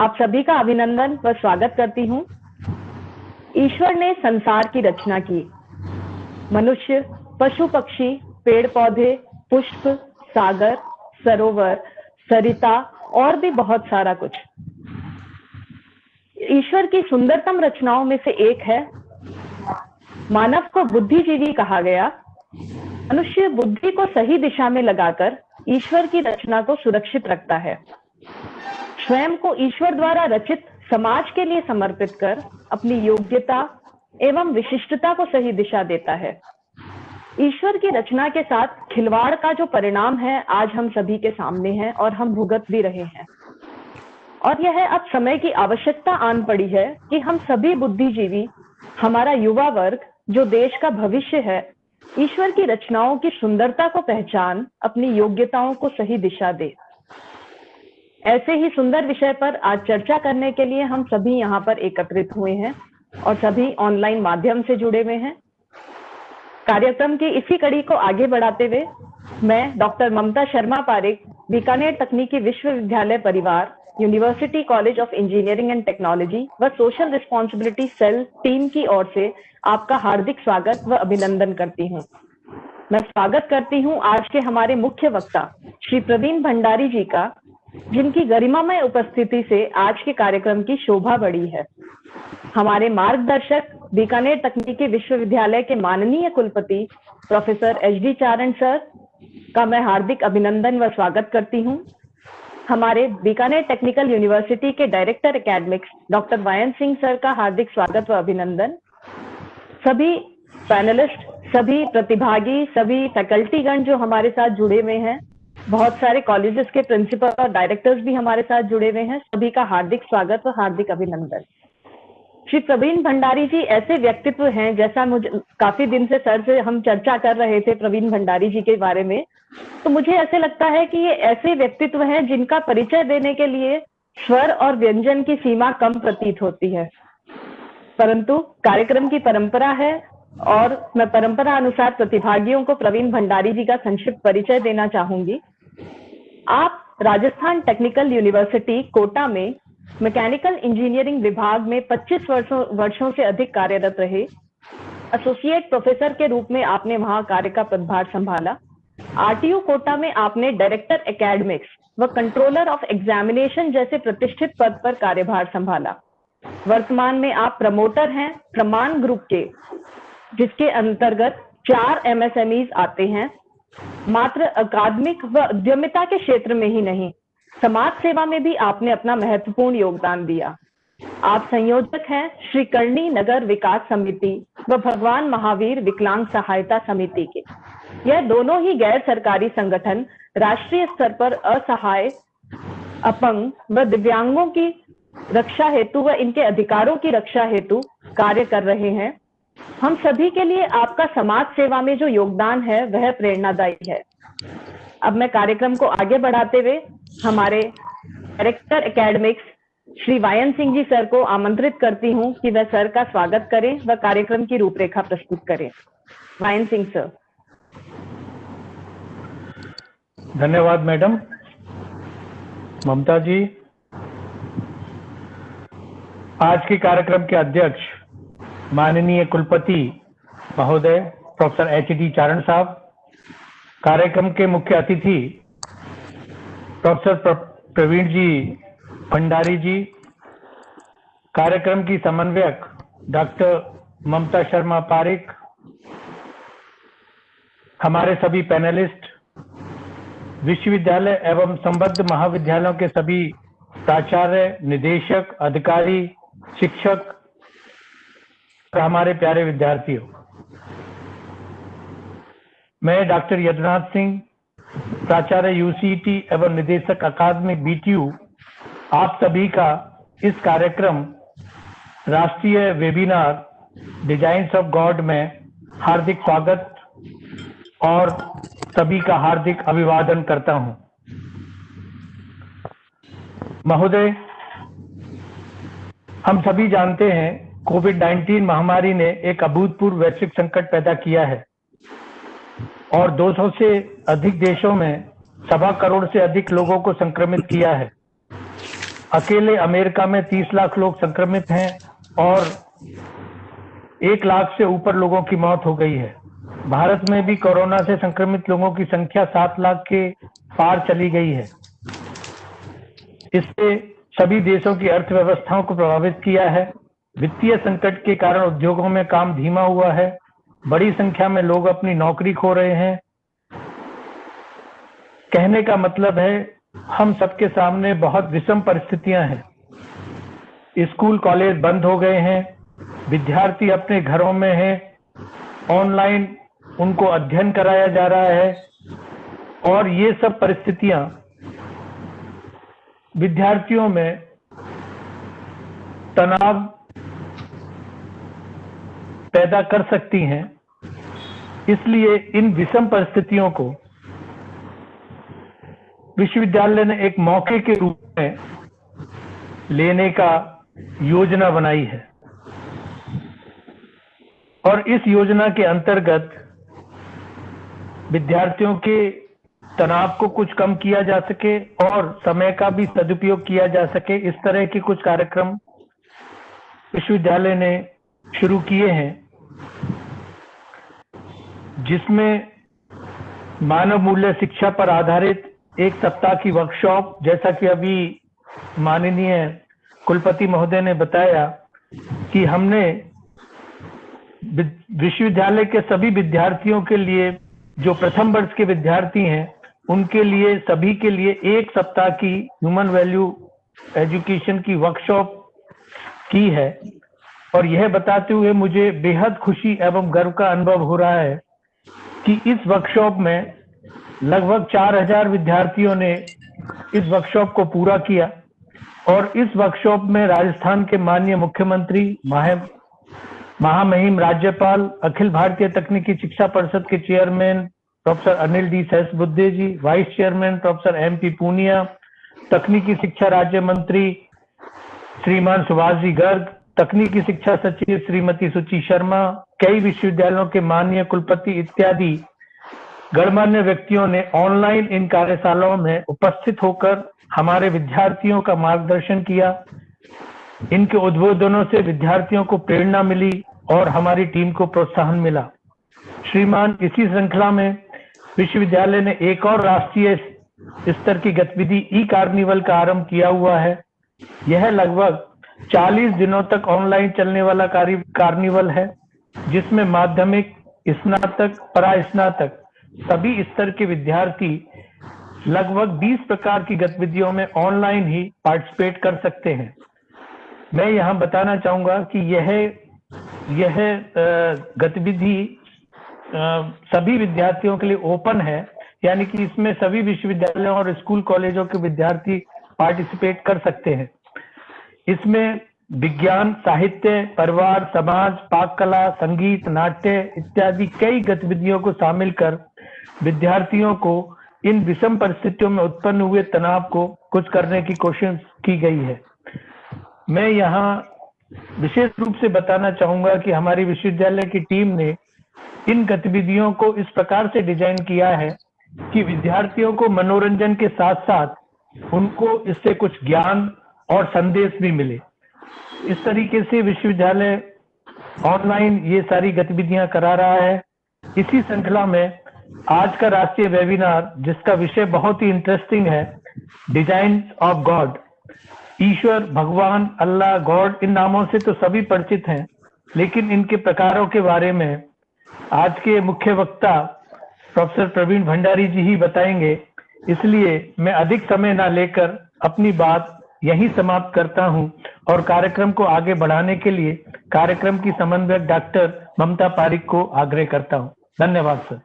आप सभी का अभिनंदन व स्वागत करती हूँ। ईश्वर ने संसार की रचना की। मनुष्य, पशु पक्षी, पेड़ पौधे, पुष्प, सागर, सरोवर, सरिता और भी बहुत सारा कुछ। ईश्वर की सुंदरतम रचनाओं में से एक है। मानव को बुद्धिजीवी कहा गया। मनुष्य बुद्धि को सही दिशा में लगाकर ईश्वर की रचना को सुरक्षित रखता है। स्वयं को ईश्वर द्वारा रचित समाज के लिए समर्पित कर अपनी योग्यता एवं विशिष्टता को सही दिशा देता है। ईश्वर की रचना के साथ खिलवाड़ का जो परिणाम है आज हम सभी के सामने है और हम भुगत भी रहे हैं। और यह अब समय की आवश्यकता आन पड़ी है कि हम सभी बुद्धिजीवी, हमारा युवा वर्ग जो देश का भविष्य है, ईश्वर की रचनाओं की सुंदरता को पहचान अपनी योग्यताओं को सही दिशा दे। ऐसे ही सुंदर विषय पर आज चर्चा करने के लिए हम सभी यहाँ पर एकत्रित हुए हैं और सभी ऑनलाइन माध्यम से जुड़े हुए हैं। कार्यक्रम की इसी कड़ी को आगे बढ़ाते हुए मैं डॉक्टर ममता शर्मा पारिक, बीकानेर तकनीकी विश्वविद्यालय परिवार, university college of engineering and technology व सोशल रिस्पॉन्सिबिलिटी सेल टीम की ओर से आपका हार्दिक स्वागत व अभिनंदन करती हूँ। मैं स्वागत करती हूँ आज के हमारे मुख्य वक्ता श्री प्रवीण भंडारी जी का, जिनकी गरिमामय उपस्थिति से आज के कार्यक्रम की शोभा बढ़ी है। हमारे मार्गदर्शक बीकानेर तकनीकी विश्वविद्यालय के माननीय कुलपति प्रोफेसर एच.डी. चारण सर का मैं हार्दिक अभिनंदन व स्वागत करती हूँ। हमारे बीकानेर टेक्निकल यूनिवर्सिटी के director academics doctor Vayan Singh sir का हार्दिक स्वागत व अभिनंदन। सभी पैनलिस्ट, सभी प्रतिभागी, सभी फैकल्टीगण जो हमारे साथ जुड़े हुए हैं, बहुत सारे कॉलेजेस के प्रिंसिपल और डायरेक्टर्स भी हमारे साथ जुड़े हुए हैं, सभी का हार्दिक स्वागत व हार्दिक अभिनंदन। श्री प्रवीण भंडारी जी ऐसे व्यक्तित्व हैं, जैसा मुझे काफी दिन से सर से हम चर्चा कर रहे थे प्रवीण भंडारी जी के बारे में, तो मुझे ऐसे लगता है कि ये ऐसे व्यक्तित्व हैं जिनका परिचय देने के लिए स्वर और व्यंजन की सीमा कम प्रतीत होती है। परंतु कार्यक्रम की परंपरा है और मैं परंपरा अनुसार प्रतिभागियों को प्रवीण भंडारी जी का संक्षिप्त परिचय देना चाहूंगी। आप राजस्थान टेक्निकल यूनिवर्सिटी कोटा में मैकेनिकल इंजीनियरिंग विभाग में 25 वर्षों से अधिक कार्यरत रहे। एसोसिएट प्रोफेसर के रूप में आपने वहां कार्य का पदभार संभाला। आरटीयू कोटा में आपने डायरेक्टर एकेडमिक्स व कंट्रोलर ऑफ एग्जामिनेशन जैसे प्रतिष्ठित पद पर कार्यभार संभाला। वर्तमान में आप प्रमोटर हैं प्रमाण ग्रुप के, जिसके अंतर्गत 4 एमएसएमईज आते हैं। मात्र अकादमिक व उद्यमिता के क्षेत्र में ही नहीं, समाज सेवा में भी आपने अपना महत्वपूर्ण योगदान दिया। आप संयोजक हैं श्री करणी नगर विकास समिति व भगवान महावीर विकलांग सहायता समिति के। यह दोनों ही गैर सरकारी संगठन राष्ट्रीय स्तर पर असहाय, अपंग व दिव्यांगों की रक्षा हेतु व इनके अधिकारों की रक्षा हेतु कार्य कर रहे हैं। हम सभी के लिए आपका समाज सेवा में जो योगदान है वह प्रेरणादायी है। अब मैं कार्यक्रम को आगे बढ़ाते हुए हमारे director academics Shri वायन Singh ji sir को आमंत्रित करती हूं कि वह सर का स्वागत करें व कार्यक्रम की रूपरेखा प्रस्तुत करें। वायन सिंह सर। धन्यवाद मैडम ममता जी। आज के कार्यक्रम के अध्यक्ष माननीय कुलपति महोदय प्रोफेसर एच.डी. चारण साहब, कार्यक्रम के मुख्य अतिथि प्रोफेसर प्रवीण जी भंडारी जी, कार्यक्रम की समन्वयक डॉक्टर ममता शर्मा पारिक, हमारे सभी पैनलिस्ट, विश्वविद्यालय एवं संबद्ध महाविद्यालयों के सभी प्राचार्य, निदेशक, अधिकारी, शिक्षक, हमारे प्यारे विद्यार्थियों, मैं डॉक्टर यदुनाथ सिंह, प्राचार्य यूसीटी एवं निदेशक अकादमिक बीटीयू, आप सभी का इस कार्यक्रम राष्ट्रीय वेबिनार डिजाइन्स ऑफ गॉड में हार्दिक स्वागत और सभी का हार्दिक अभिवादन करता हूं। महोदय, हम सभी जानते हैं कोविड-19 महामारी ने एक अभूतपूर्व वैश्विक संकट पैदा किया है और 200 से अधिक देशों में 1.25 करोड़ से अधिक लोगों को संक्रमित किया है। अकेले अमेरिका में 30 लाख लोग संक्रमित हैं और 1 लाख से ऊपर लोगों की मौत हो गई है। भारत में भी कोरोना से संक्रमित लोगों की संख्या 7 लाख के पार चली गई है। इससे सभी देशों की अर्थव्यवस्थाओं को प्रभावित किया है। वित्तीय संकट के कारण उद्योगों में काम धीमा हुआ है। बड़ी संख्या में लोग अपनी नौकरी खो रहे हैं। कहने का मतलब है, हम सबके सामने बहुत विषम परिस्थितियां हैं। स्कूल कॉलेज बंद हो गए हैं, विद्यार्थी अपने घरों में हैं, ऑनलाइन उनको अध्ययन कराया जा रहा है और ये सब परिस्थितियां विद्यार्थियों में तनाव पैदा कर सकती हैं। इसलिए इन विषम परिस्थितियों को विश्वविद्यालय ने एक मौके के रूप में लेने का योजना बनाई है और इस योजना के अंतर्गत विद्यार्थियों के तनाव को कुछ कम किया जा सके और समय का भी सदुपयोग किया जा सके, इस तरह के कुछ कार्यक्रम विश्वविद्यालय ने शुरू किए हैं, जिसमें मानव मूल्य शिक्षा पर आधारित 1 सप्ताह की वर्कशॉप, जैसा कि अभी माननीय कुलपति महोदय ने बताया कि हमने विश्वविद्यालय के सभी विद्यार्थियों के लिए, जो प्रथम वर्ष के विद्यार्थी हैं, उनके लिए सभी के लिए 1 सप्ताह की ह्यूमन वैल्यू एजुकेशन की वर्कशॉप की है। और यह बताते हुए मुझे बेहद खुशी एवं गर्व का अनुभव हो रहा है कि इस वर्कशॉप में लगभग 4000 विद्यार्थियों ने इस वर्कशॉप को पूरा किया और इस वर्कशॉप में राजस्थान के माननीय मुख्यमंत्री, महामहिम राज्यपाल, अखिल भारतीय तकनीकी शिक्षा परिषद के chairman professor Anil D Sahasrabudhe ji, vice chairman professor MP Poonia, तकनीकी शिक्षा राज्य मंत्री श्रीमान सुभाष जी गर्ग, तकनीकी शिक्षा सचिव श्रीमती सुचि शर्मा, कई विश्वविद्यालयों के माननीय कुलपति इत्यादि गणमान्य व्यक्तियों ने ऑनलाइन इन कार्यशालाओं में उपस्थित होकर हमारे विद्यार्थियों का मार्गदर्शन किया। इनके उद्बोधनों से विद्यार्थियों को प्रेरणा मिली और हमारी टीम को प्रोत्साहन मिला। श्रीमान, इसी श्रृंखला में विश्वविद्यालय ने एक और राष्ट्रीय स्तर की गतिविधि ई कार्निवल का आरंभ किया हुआ है। यह लगभग 40 दिनों तक ऑनलाइन चलने वाला कार्निवल है, जिसमें माध्यमिक, स्नातक, परास्नातक सभी स्तर के विद्यार्थी लगभग 20 प्रकार की गतिविधियों में ऑनलाइन ही पार्टिसिपेट कर सकते हैं। मैं यहाँ बताना चाहूंगा कि यह गतिविधि सभी विद्यार्थियों के लिए ओपन है, यानी कि इसमें सभी विश्वविद्यालयों और स्कूल कॉलेजों के विद्यार्थी पार्टिसिपेट कर सकते हैं। इसमें विज्ञान, साहित्य, परिवार, समाज, पाक कला, संगीत, नाट्य इत्यादि कई गतिविधियों को शामिल कर विद्यार्थियों को इन विषम परिस्थितियों में उत्पन्न हुए तनाव को कुछ करने की कोशिश की गई है। मैं यहाँ विशेष रूप से बताना चाहूंगा कि हमारी विश्वविद्यालय की टीम ने इन गतिविधियों को इस प्रकार से डिजाइन किया है कि विद्यार्थियों को मनोरंजन के साथ साथ उनको इससे कुछ ज्ञान और संदेश भी मिले। इस तरीके से विश्वविद्यालय ऑनलाइन ये सारी गतिविधियां करा रहा है। इसी श्रृंखला में आज का राष्ट्रीय वेबिनार, जिसका विषय बहुत ही इंटरेस्टिंग है, डिजाइन ऑफ गॉड। ईश्वर, भगवान, अल्लाह, गॉड, इन नामों से तो सभी परिचित हैं, लेकिन इनके प्रकारों के बारे में आज के मुख्य वक्ता प्रोफेसर प्रवीण भंडारी जी ही बताएंगे। इसलिए मैं अधिक समय ना लेकर अपनी बात यही समाप्त करता हूं और कार्यक्रम को आगे बढ़ाने के लिए कार्यक्रम की समन्वयक डॉक्टर ममता पारिक को आग्रह करता हूं। धन्यवाद सर।